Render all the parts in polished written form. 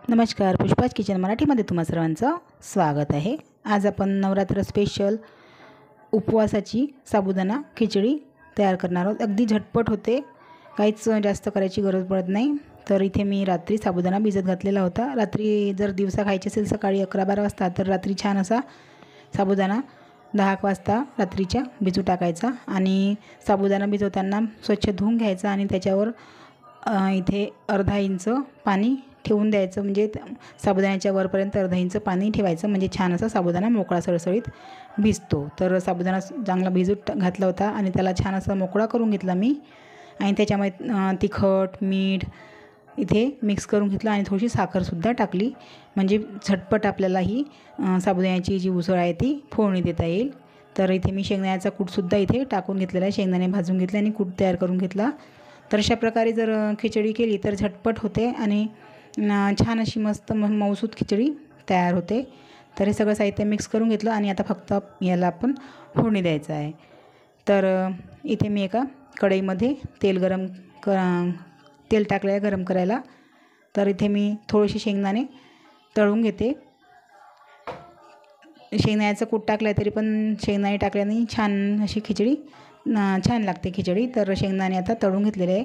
नमस्कार, पुष्पाज किचन मराठीमध्ये तुम्हा सर्वांचं स्वागत आहे। आज आपण नवरात्र स्पेशल उपवासाची साबुदाणा खिचडी तयार करणार आहोत। अगदी झटपट होते, काहीच जास्त करायची गरज पडत नाही। तर इथे मी रात्री साबुदाणा भिजत घातलेला होता। रात्री जर दिवसा खायची असेल सकाळी 11-12 वाजता तर रात्री छान असा साबुदाणा 10 वाजता रात्रीच्या भिजू टाकायचा आणि साबुदाणा भिजवताना स्वच्छ धुवून घ्यायचा आणि त्याच्यावर इथे अर्धा इंच पाणी ठेवून द्यायचं, म्हणजे साबुदाण्याच्या वरपर्यंत अर्धा इंच पाणी ठेवायचं, म्हणजे छान असा साबुदाणा मोकळा सळसळीत भिजतो। तर साबुदाणा चांगला भिजत घातला होता आणि त्याला छान असा मोकळा करून घेतला मी आणि त्याच्यामध्ये तिखट मीठ इथे मिक्स करून घेतलं आणि थोडीशी साखरसुद्धा टाकली, म्हणजे झटपट आपल्याला ही साबुदाण्याची जी उसळ आहे ती फोडणी देता येईल। तर इथे मी शेंगदाण्याचा कूटसुद्धा इथे टाकून घेतलेला आहे, शेंगदाणे भाजून घेतले आणि कूट तयार करून घेतला। तर अशा प्रकारे जर खिचडी केली तर झटपट होते आणि छान अशी मस्त मऊसूत खिचडी तयार होते। तर हे सगळं साहित्य मिक्स करून घेतलं आणि आता फक्त याला आपण फोडणी द्यायचं आहे। तर इथे मी एका कढईमध्ये तेल टाकलं आहे गरम करायला। तर इथे मी थोडेसे शेंगदाणे तळून घेते। शेंगदाण्याचं कूट टाकलं तरी पण शेंगदाणे टाकल्याने छान अशी खिचडी छान लागते खिचडी। तर शेंगदाणे आता तळून घेतलेले आहे,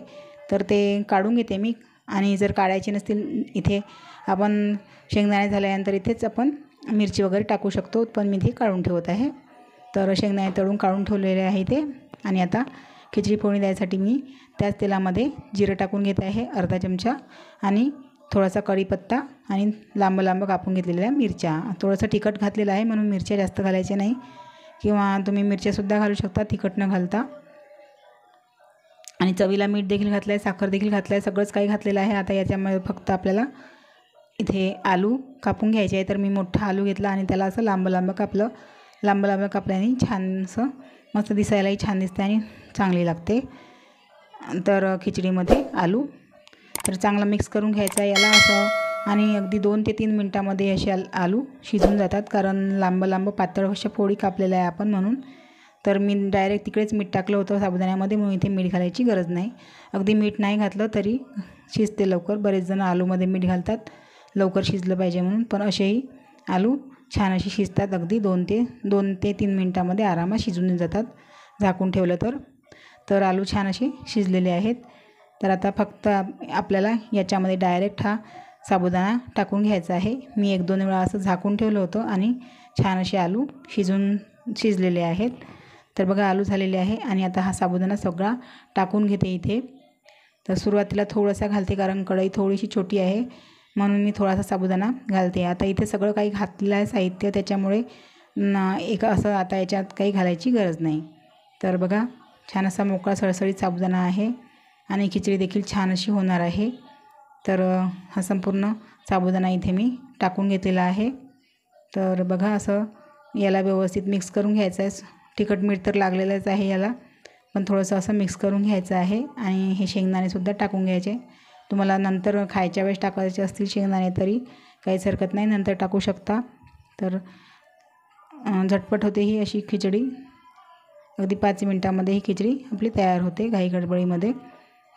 तर ते काढून घेते मी। आणि जर काढायचे नसतील इथे आपण शेंगदाणे झाल्यानंतर इथेच आपण मिरची वगैरे टाकू शकतो, पण मी इथे काढून ठेवत आहे। तर शेंगदाणे तळून काढून ठेवलेले आहे ते। आणि आता खिचडी फोडणी द्यायसाठी मी त्याच तेलामध्ये जिरं टाकून घेत आहे अर्धा चमचा आणि थोडासा कढीपत्ता आणि लांब लांब कापून घेतलेल्या मिरच्या। थोडंसं तिखट घातलेलं आहे म्हणून मिरच्या जास्त घालायच्या नाही, किंवा तुम्ही मिरच्यासुद्धा घालू शकता तिखट न घालता। आणि चवीला मीठ देखील घातलं आहे, साखर देखील घातलं आहे, सगळंच काही घातलेलं आहे। आता याच्यामध्ये फक्त आपल्याला इथे आलू कापून घ्यायचे आहे। तर मी मोठा आलू घेतला आणि त्याला असं लांब लांब कापल्याने छान असं मस्त दिसायलाही छान दिसते आणि चांगली लागते। तर खिचडीमध्ये आलू तर चांगला मिक्स करून घ्यायचा आहे याला असं, आणि अगदी 2 ते 3 मिनटामध्ये असे आलू शिजून जातात, कारण लांब लांब पातळ अशा फोडी कापलेल्या आहे आपण म्हणून। तर मी डायरेक्ट तिकडेच मीठ टाकलं होतं साबुदाण्यामध्ये, म्हणून इथे मीठ घालायची गरज नाही। अगदी मीठ नाही घातलं तरी शिजते लवकर। बरेच जण आलूमध्ये मीठ घालतात लवकर शिजलं पाहिजे म्हणून, पण असेही आलू छान असे शिजतात, अगदी 2 ते 3 मिनटामध्ये आरामात शिजून जातात झाकून ठेवलं तर। तर आलू छान असे शिजलेले आहेत। तर आता फक्त आपल्याला याच्यामध्ये डायरेक्ट हा साबुदाणा टाकून घ्यायचा आहे। मी 1-2 वेळा असं झाकून ठेवलं होतं आणि छान असे आलू शिजलेले आहेत। तर बघा आलू झालेले आहे आणि आता हा साबुदाणा सगळा टाकून घेते इथे। तर सुरुवातीला थोडासा घालते, कारण कढई थोडीशी छोटी आहे म्हणून मी थोडासा साबुदाणा घालते। आता इथे सगळं काही घातलेलं आहे साहित्य, त्याच्यामुळे एक असं आता याच्यात काही घालायची गरज नाही। तर बघा छान असा मोकळा सळसळीत साबुदाणा आहे आणि खिचडी देखील छान अशी होणार आहे। तर हा संपूर्ण साबुदाणा इथे मी टाकून घेतलेला आहे। तर बघा असं याला व्यवस्थित मिक्स करून घ्यायचं आहे। तिखट मीठ तर लागलेलंच आहे याला, पण थोडंसं असं मिक्स करून घ्यायचं आहे। आणि हे शेंगदाणेसुद्धा टाकून घ्यायचे। तुम्हाला नंतर खायच्या वेळेस टाकायचे असतील शेंगदाणे तरी काहीच हरकत नाही, नंतर टाकू शकता। तर झटपट होते ही अशी खिचडी, अगदी 5 मिनटामध्ये ही खिचडी आपली तयार होते घाई गडबडीमध्ये।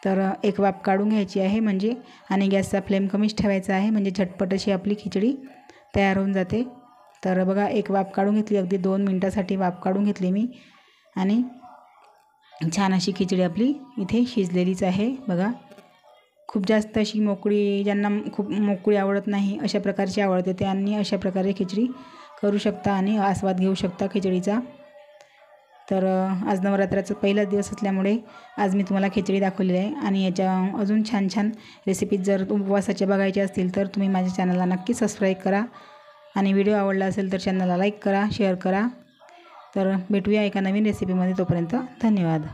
तर एक वाफ काढून घ्यायची आहे म्हणजे, आणि गॅसचा फ्लेम कमीच ठेवायचा आहे, म्हणजे झटपट अशी आपली खिचडी तयार होऊन जाते। तर बघा एक वाफ काढून घेतली, अगदी 2 मिनटासाठी वाफ काढून घेतली मी, आणि छान अशी खिचडी आपली इथे शिजलेलीच आहे। बघा खूप जास्त अशी मोकळी, ज्यांना खूप मोकळी आवडत नाही अशा प्रकारची आवडते त्यांनी अशा प्रकारे खिचडी करू शकता आणि आस्वाद घेऊ शकता खिचडीचा। तर आज नवरात्राचा पहिलाच दिवस असल्यामुळे आज मी तुम्हाला खिचडी दाखवलेली आहे, आणि याच्या अजून छान छान रेसिपीज जर उपवासाच्या बघायच्या असतील तर तुम्ही माझ्या चॅनलला नक्की सबस्क्राईब करा, आणि व्हिडिओ आवडला असेल तर चॅनलला लाईक करा, शेअर करा। तर भेटूया एका नवीन रेसिपीमध्ये, तोपर्यंत धन्यवाद।